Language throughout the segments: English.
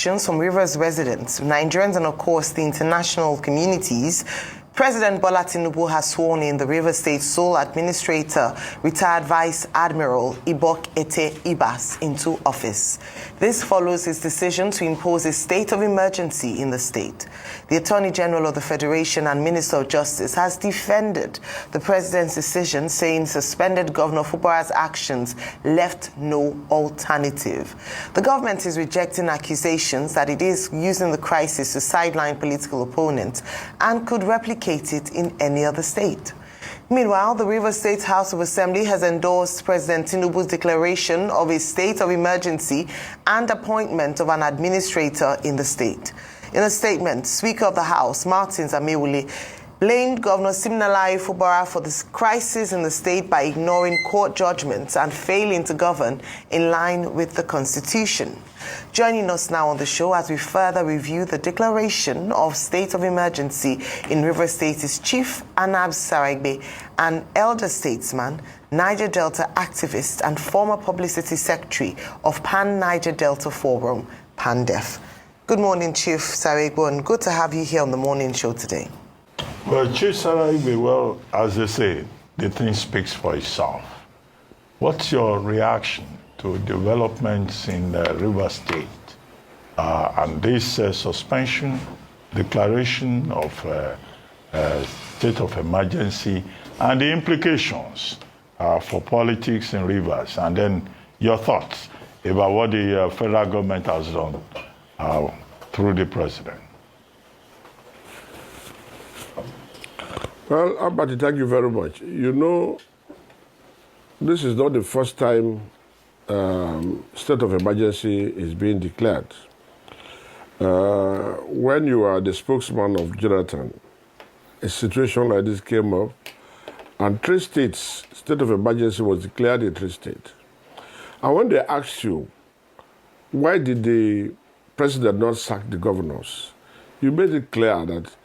From Rivers residents, Nigerians, and of course the international communities, President Bola Tinubu has sworn in the Rivers State sole administrator, retired Vice Admiral Ibok Ete Ibas, into office. This follows his decision to impose a state of emergency in the state. The Attorney General of the Federation and Minister of Justice has defended the president's decision, saying suspended Governor Fubara's actions left no alternative. The government is rejecting accusations that it is using the crisis to sideline political opponents and could replicate it in any other state. Meanwhile, the Rivers State House of Assembly has endorsed President Tinubu's declaration of a state of emergency and appointment of an administrator in the state. In a statement, Speaker of the House, Martins Amewule, blamed Governor Siminalayi Fubara for this crisis in the state by ignoring court judgments and failing to govern in line with the Constitution. Joining us now on the show as we further review the declaration of state of emergency in Rivers State is Chief Anab Saragbe, an elder statesman, Niger Delta activist, and former publicity secretary of Pan Niger Delta Forum, PANDEF. Good morning, Chief Saragbe, and good to have you here on the morning show today. Well, Chief Saragbe, well, as they say, the thing speaks for itself. What's your reaction to developments in Rivers State and this suspension, declaration of state of emergency, and the implications for politics in Rivers, and then your thoughts about what the federal government has done through the president? Well, Abati, thank you very much. You know, this is not the first time state of emergency is being declared. When you are the spokesman of Jonathan, a situation like this came up, and 3 states, state of emergency was declared in 3 states. And when they asked you, why did the president not sack the governors, you made it clear that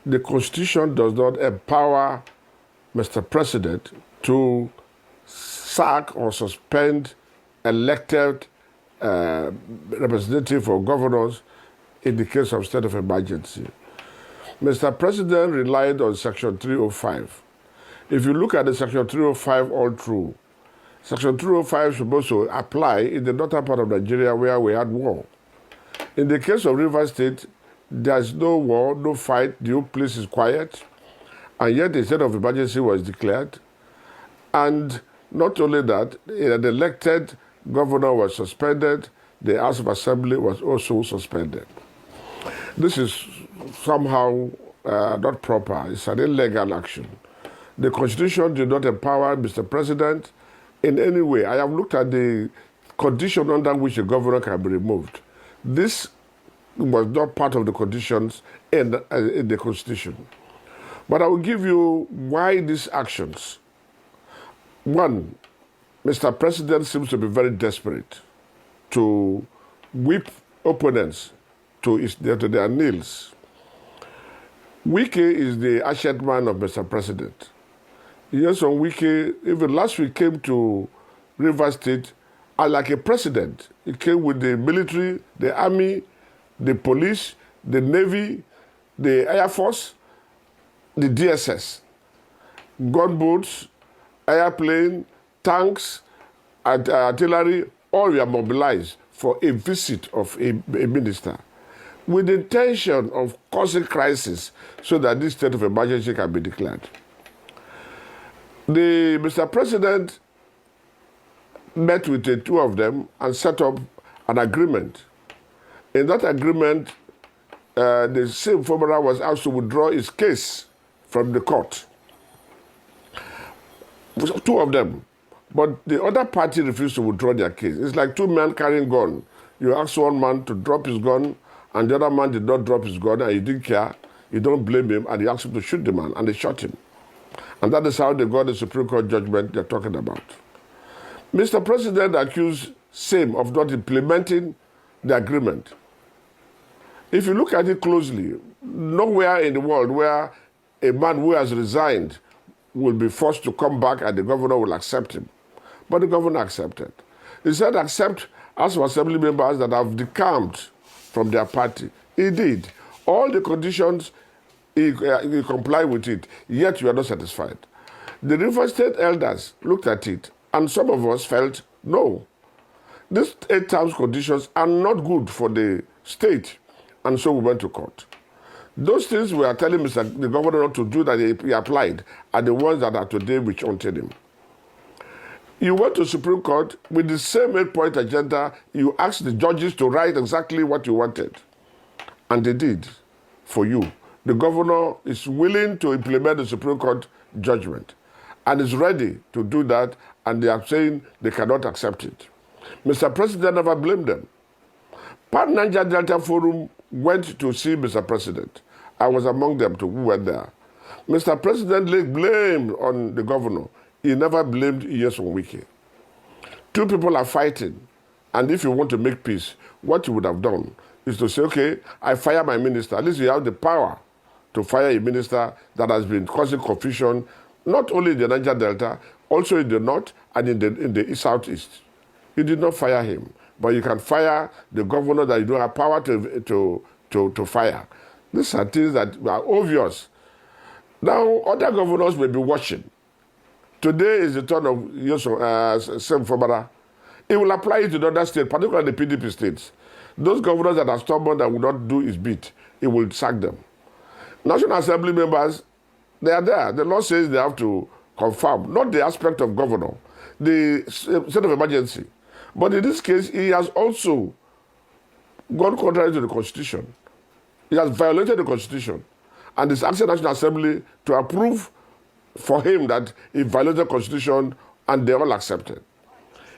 the Constitution does not empower Mr. President to sack or suspend elected representative or governors in the case of state of emergency. Mr. President relied on Section 305. If you look at the Section 305 all through, Section 305 is supposed to apply in the northern part of Nigeria where we had war. In the case of Rivers State, there's no war, no fight, the whole place is quiet, and yet the state of emergency was declared. And not only that, the elected governor was suspended, the House of Assembly was also suspended. This is somehow not proper. It's an illegal action. The Constitution did not empower Mr. President in any way. I have looked at the condition under which a governor can be removed. This was not part of the conditions in the Constitution. But I will give you why these actions. One, Mr. President seems to be very desperate to whip opponents to their knees. Wike is the asset man of Mr. President. Yes, on Wike, even last week came to Rivers State like a president. He came with the military, the army, the police, the Navy, the Air Force, the DSS, gunboats, airplane, tanks, and artillery, all were mobilized for a visit of a minister with the intention of causing crisis so that this state of emergency can be declared. Mr. President met with the 2 of them and set up an agreement. In that agreement, the same Fubara was asked to withdraw his case from the court. 2 of them. But the other party refused to withdraw their case. It's like 2 men carrying gun. You ask one man to drop his gun, and the other man did not drop his gun, and he didn't care. You don't blame him, and he asked him to shoot the man, and they shot him. And that is how they got the Supreme Court judgment they're talking about. Mr. President accused SAME of not implementing the agreement. If you look at it closely, nowhere in the world where a man who has resigned will be forced to come back and the governor will accept him. But the governor accepted. He said, accept House of Assembly members that have decamped from their party. He did. All the conditions, he complied with it, yet you are not satisfied. The River State elders looked at it, and some of us felt, no, these 8 terms conditions are not good for the state, and so we went to court. Those things we are telling the governor not to do that he applied are the ones that are today which haunted him. You went to Supreme Court with the same 8-point agenda. You asked the judges to write exactly what you wanted. And they did for you. The governor is willing to implement the Supreme Court judgment and is ready to do that, and they are saying they cannot accept it. Mr. President never blamed them. Pan Niger Delta Forum went to see Mr. President. I was among them who went there. Mr. President laid blame on the governor. He never blamed Nyesom Wike. 2 people are fighting, and if you want to make peace, what you would have done is to say, okay, I fire my minister. At least you have the power to fire a minister that has been causing confusion, not only in the Niger Delta, also in the north and in the southeast. You did not fire him, but you can fire the governor that you don't have power to fire. These are things that are obvious. Now, other governors may be watching. Today is the turn of Sem Fobara. He will apply it to the other states, particularly the PDP states. Those governors that are stubborn that will not do his bit, he will sack them. National Assembly members, they are there. The law says they have to confirm, not the aspect of governor, the state of emergency. But in this case, he has also gone contrary to the Constitution. He has violated the Constitution and is asking the National Assembly to approve for him that he violated the Constitution, and they all accepted.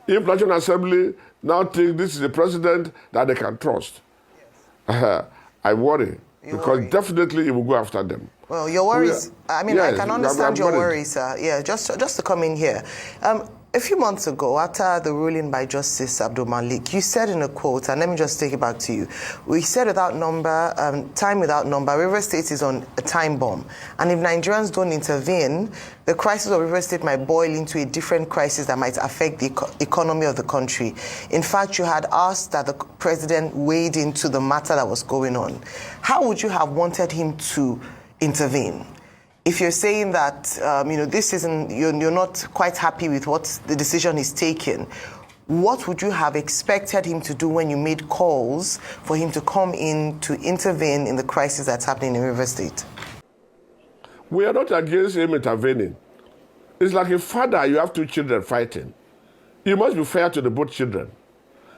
If National Assembly now think this is a president that they can trust, I worry, because definitely it will go after them. Well, your worries, I mean, yes, I can understand your worries, yeah, just to come in here. A few months ago, after the ruling by Justice Abdul Malik, you said in a quote, and let me just take it back to you. We said without number, time without number, River State is on a time bomb. And if Nigerians don't intervene, the crisis of River State might boil into a different crisis that might affect the economy of the country. In fact, you had asked that the president wade into the matter that was going on. How would you have wanted him to intervene? If you're saying that this isn't, you're not quite happy with what the decision is taken, what would you have expected him to do when you made calls for him to come in to intervene in the crisis that's happening in River State? We are not against him intervening. It's like a father, you have 2 children fighting. You must be fair to the both children.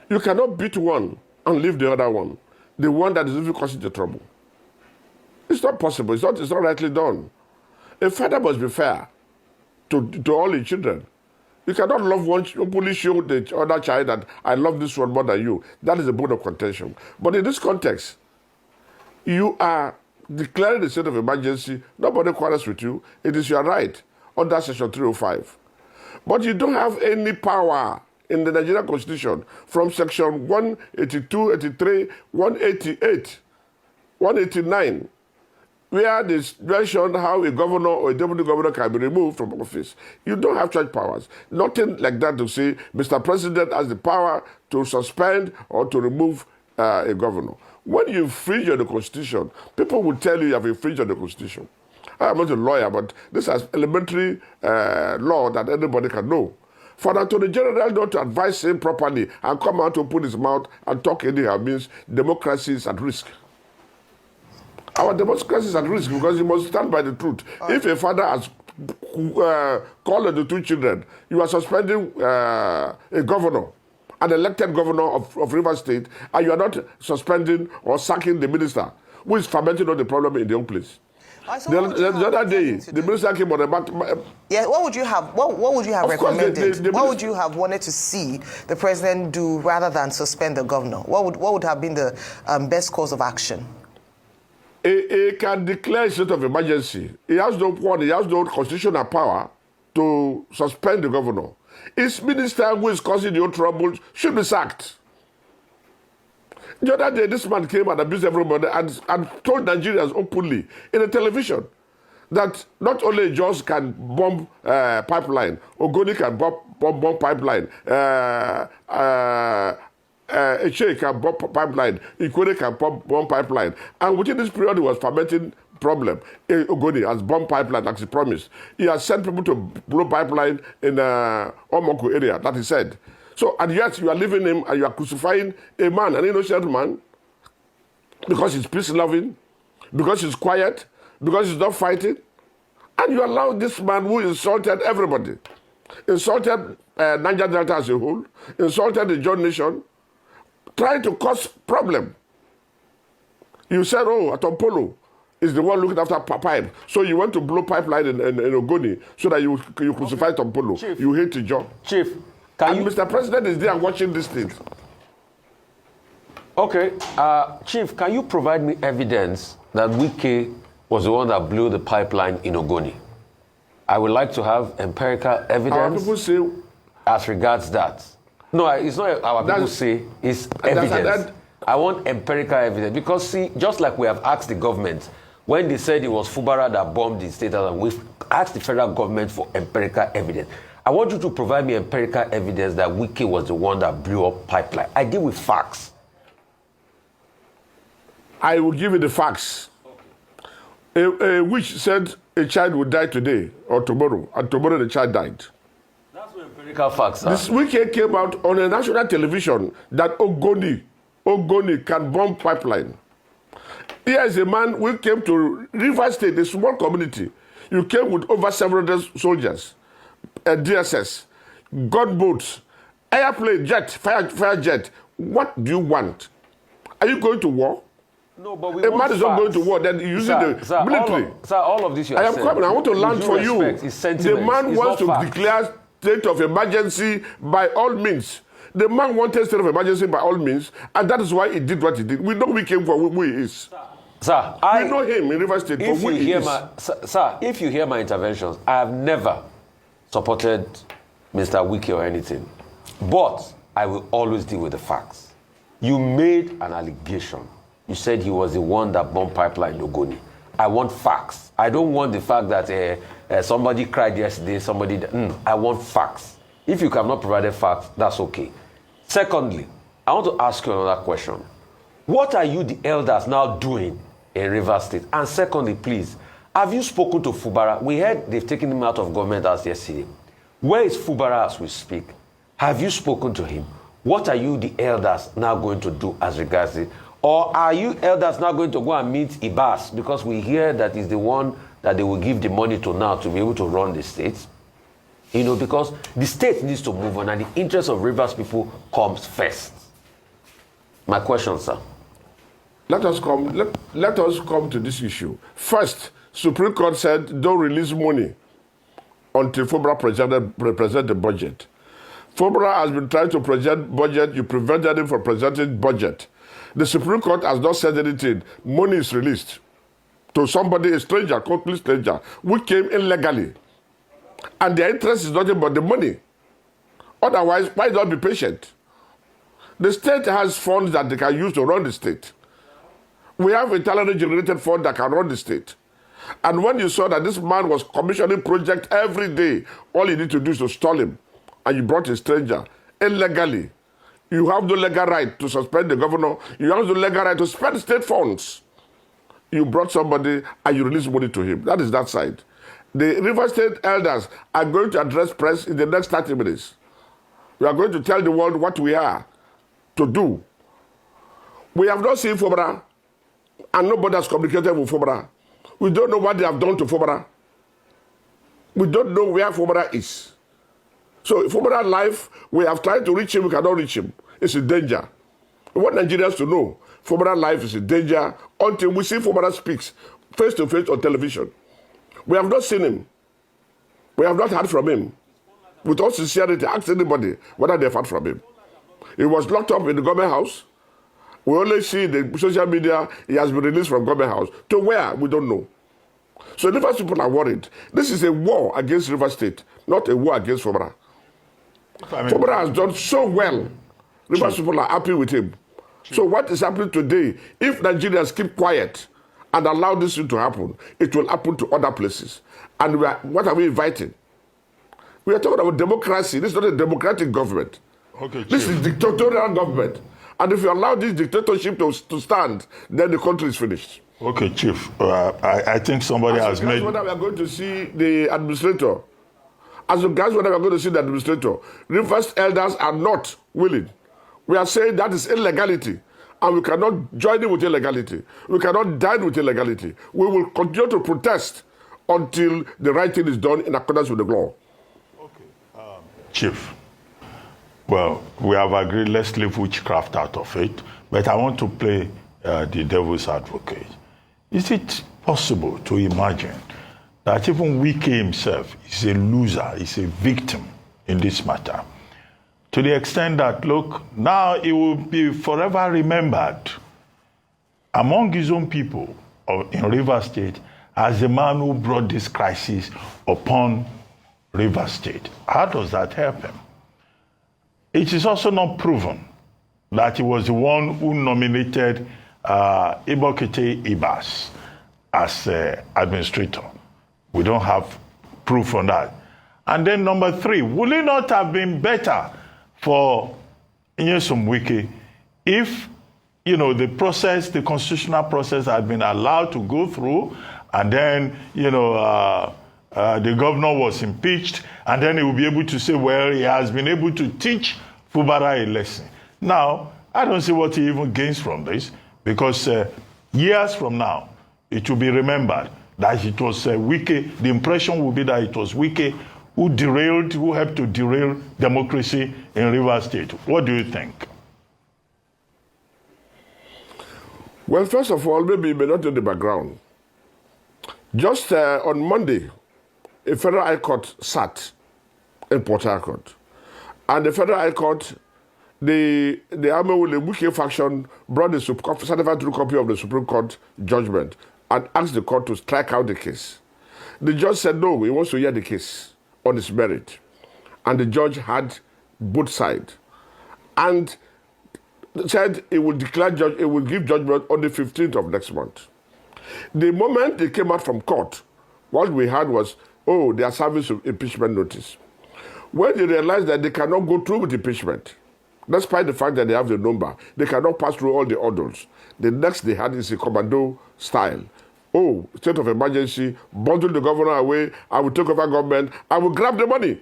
You cannot beat one and leave the other one, the one that is even causing the trouble. It's not possible. It's not rightly done. A father must be fair to all his children. You cannot love one, openly show the other child that I love this one more than you. That is a bone of contention. But in this context, you are declaring the state of emergency. Nobody quarrels with you. It is your right under Section 305. But you don't have any power in the Nigerian Constitution from Section 182, 83, 188, 189. Where they mention how a governor or a deputy governor can be removed from office. You don't have such powers. Nothing like that to say Mr. President has the power to suspend or to remove a governor. When you infringe on the Constitution, people will tell you have infringed on the Constitution. I am not a lawyer, but this is elementary law that anybody can know. For the Attorney General not to advise him properly and come out to open his mouth and talk anyhow means democracy is at risk. Our democracy is at risk because you must stand by the truth. If a father has called the 2 children, you are suspending a governor, an elected governor of River State, and you are not suspending or sacking the minister, who is fermenting all the problem in their own place. The other day, the minister came on the back. Yeah, what would you have? What would you have recommended? What would you have wanted to see the president do rather than suspend the governor? What would have been the best course of action? He can declare a state of emergency. He has no constitutional power to suspend the governor. His minister who is causing your trouble should be sacked. The other day, this man came and abused everybody and told Nigerians openly in the television that not only Jos can bomb pipeline, Ogoni can bomb pipeline, Echei can bomb pipeline, Ikwere can bomb pipeline. And within this period, he was fermenting problem. Ogoni has bombed pipeline, like he promised. He has sent people to blow pipeline in Omoko area, that he said. So, and yet you are leaving him and you are crucifying a man, an innocent man, because he's peace-loving, because he's quiet, because he's not fighting. And you allow this man who insulted everybody, insulted Niger Delta as a whole, insulted the John Nation, trying to cause problem. You said, oh, Atompolo is the one looking after pipe. So you went to blow pipeline in Ogoni so that you crucify Atompolo. Chief, you hate the job. Chief, and Mr. President is there watching this thing. Okay, Chief, can you provide me evidence that Wike was the one that blew the pipeline in Ogoni? I would like to have empirical evidence. Our people say, as regards that. No, it's not our people say, it's evidence. I want empirical evidence because, see, just like we have asked the government, when they said it was Fubara that bombed the state, we've asked the federal government for empirical evidence. I want you to provide me empirical evidence that Wike was the one that blew up pipeline. I deal with facts. I will give you the facts. A witch said a child would die today or tomorrow, and tomorrow the child died. That's what empirical facts are. This weekend came out on a national television that Ogoni can bomb pipeline. Here is a man who came to River State, a small community. You came with over 700 soldiers, DSS, gunboats, airplane, jet, fire jet. What do you want? Are you going to war? No, but we a want man is not going to war, then using the military. All of this you I am coming. I want to land for you. The man wants to declare state of emergency by all means. The man wanted state of emergency by all means, and that is why he did what he did. We know we came for who he is. Sir, we know him in River State for who he is. Sir, if you hear my interventions, I have never supported Mr. Wike or anything. But I will always deal with the facts. You made an allegation. You said he was the one that bombed pipeline in Ogoni. I want facts. I don't want the fact that somebody cried yesterday, I want facts. If you cannot provide facts, that's okay. Secondly, I want to ask you another question. What are you, the elders, now doing in River State? And secondly, please, have you spoken to Fubara? We heard they've taken him out of government house yesterday. Where is Fubara as we speak? Have you spoken to him? What are you, the elders, now going to do as regards it? Or are you elders now going to go and meet Ibas? Because we hear that he's the one that they will give the money to now to be able to run the state. You know, because the state needs to move on and the interest of Rivers people comes first. My question, sir. Let us come to this issue. First, Supreme Court said don't release money until FOBRA present the budget. FOBRA has been trying to present budget. You prevented him from presenting budget. The Supreme Court has not said anything. Money is released to somebody, a stranger, complete stranger, who came illegally. And their interest is nothing but the money. Otherwise, why not be patient? The state has funds that they can use to run the state. We have a internally generated fund that can run the state. And when you saw that this man was commissioning projects every day, all you need to do is to stall him. And you brought a stranger illegally. You have no legal right to suspend the governor. You have no legal right to spend state funds. You brought somebody and you release money to him. That is that side. The River State elders are going to address press in the next 30 minutes. We are going to tell the world what we are to do. We have not seen FOBRA, and nobody has communicated with FOBRA. We don't know what they have done to FOBRA. We don't know where FOBRA is. So FOBRA life, we have tried to reach him, we cannot reach him. It's in danger. We want Nigerians to know FOBRA life is in danger until we see FOBRA speaks face to face on television. We have not seen him. We have not heard from him. With all sincerity, ask anybody whether they've heard from him. He was locked up in the government house. We only see the social media, he has been released from government house. To where? We don't know. So River people are worried. This is a war against River State, not a war against FOBRA. FOBRA has done so well. River people are happy with him. So what is happening today, if Nigerians keep quiet and allow this thing to happen, it will happen to other places. And what are we inviting? We are talking about democracy. This is not a democratic government. Okay, this is dictatorial government. And if you allow this dictatorship to stand, then the country is finished. Okay, Chief. I think somebody has made. Whether we are going to see the administrator, as regards whether we are going to see the administrator, Rivers elders are not willing. We are saying that is illegality, and we cannot join in with illegality. We cannot dine with illegality. We will continue to protest until the right thing is done in accordance with the law. Okay, Chief. Well, we have agreed. Let's leave witchcraft out of it. But I want to play the devil's advocate. Is it possible to imagine that even Wike himself is a loser, is a victim in this matter? To the extent that, look, now he will be forever remembered among his own people in Rivers State as the man who brought this crisis upon Rivers State. How does that help him? It is also not proven that he was the one who nominated Ibokete Ibas as administrator. We don't have proof on that. And then number 3, would it not have been better for Nyesom Wike if, the process, the constitutional process had been allowed to go through, and then, the governor was impeached, and then he will be able to say, well, he has been able to teach Fubara a lesson. Now, I don't see what he even gains from this, because years from now, it will be remembered that it was Wike. The impression will be that it was Wike who helped to derail democracy in Rivers State. What do you think? Well, first of all, maybe you may not know the background. Just on Monday, a federal high court sat in Port Harcourt. And the federal high court, the Wike faction brought the certified true copy of the Supreme Court judgment and asked the court to strike out the case. The judge said no, he wants to hear the case on its merit. And the judge had both sides. And said it will give judgment on the 15th of next month. The moment they came out from court, what we had was, they are serving some impeachment notice. When they realized that they cannot go through with impeachment, despite the fact that they have the number, they cannot pass through all the orders. The next they had is a commando style. State of emergency, bundle the governor away, I will take over government, I will grab the money.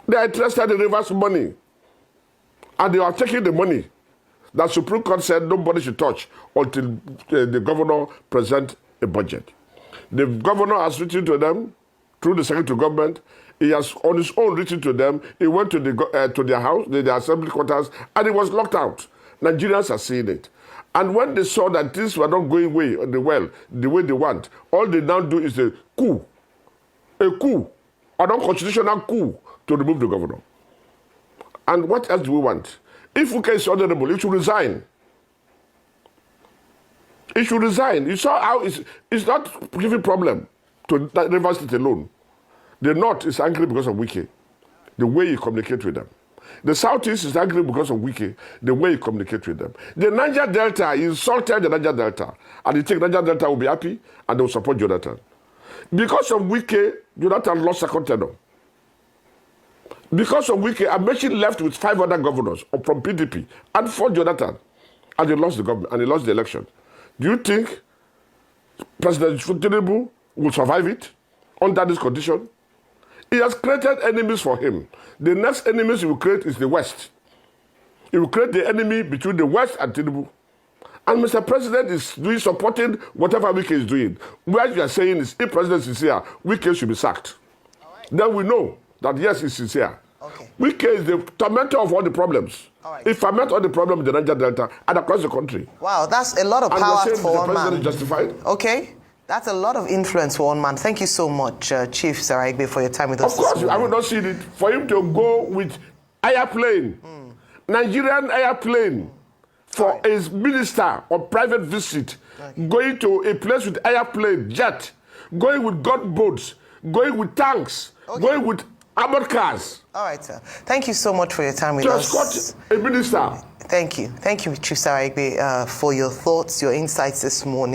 They are interested in Rivers money. And they are taking the money that Supreme Court said nobody should touch until the governor present a budget. The governor has written to them through the Secretary of Government. He has on his own written to them. He went to their house, their assembly quarters, and he was locked out. Nigerians are seeing it. And when they saw that things were not going the way they want, all they now do is a coup, an unconstitutional coup to remove the governor. And what else do we want? If Wike is honorable, he should resign. He should resign. You saw how it's not giving problem to Rivers State alone. The North is angry because of Wike, the way he communicates with them. The Southeast is angry because of Wike, the way he communicates with them. The Niger Delta, he insulted the Niger Delta. And you think Niger Delta will be happy and they will support Jonathan. Because of Wike, Jonathan lost second tenure. Because of Wike, Amaechi left with 5 other governors from PDP and fought Jonathan. And he lost the government and he lost the election. Do you think President Tinubu will survive it under this condition? He has created enemies for him. The next enemies he will create is the West. He will create the enemy between the West and Tinubu. And Mr. President is supporting whatever Wike is doing. What you are saying is, if President is sincere, Wike should be sacked. Right. Then we know that yes, he's sincere. Okay. Wike is the tormentor of all the problems. Right. He ferments all the problems in the Niger Delta and across the country. Wow, that's a lot of power for one man. Is justified? Okay. That's a lot of influence for one man. Thank you so much, Chief Sarah Igbe, for your time with us. Of course, I would not see it. For him to go with airplane, Nigerian airplane, for his minister on private visit, going to a place with airplane, jet, going with gunboats, going with tanks, going with armored cars. All right, sir. Thank you so much for your time with us. To escort a minister. Thank you. Thank you, Chief Sarah Igbe, for your thoughts, your insights this morning.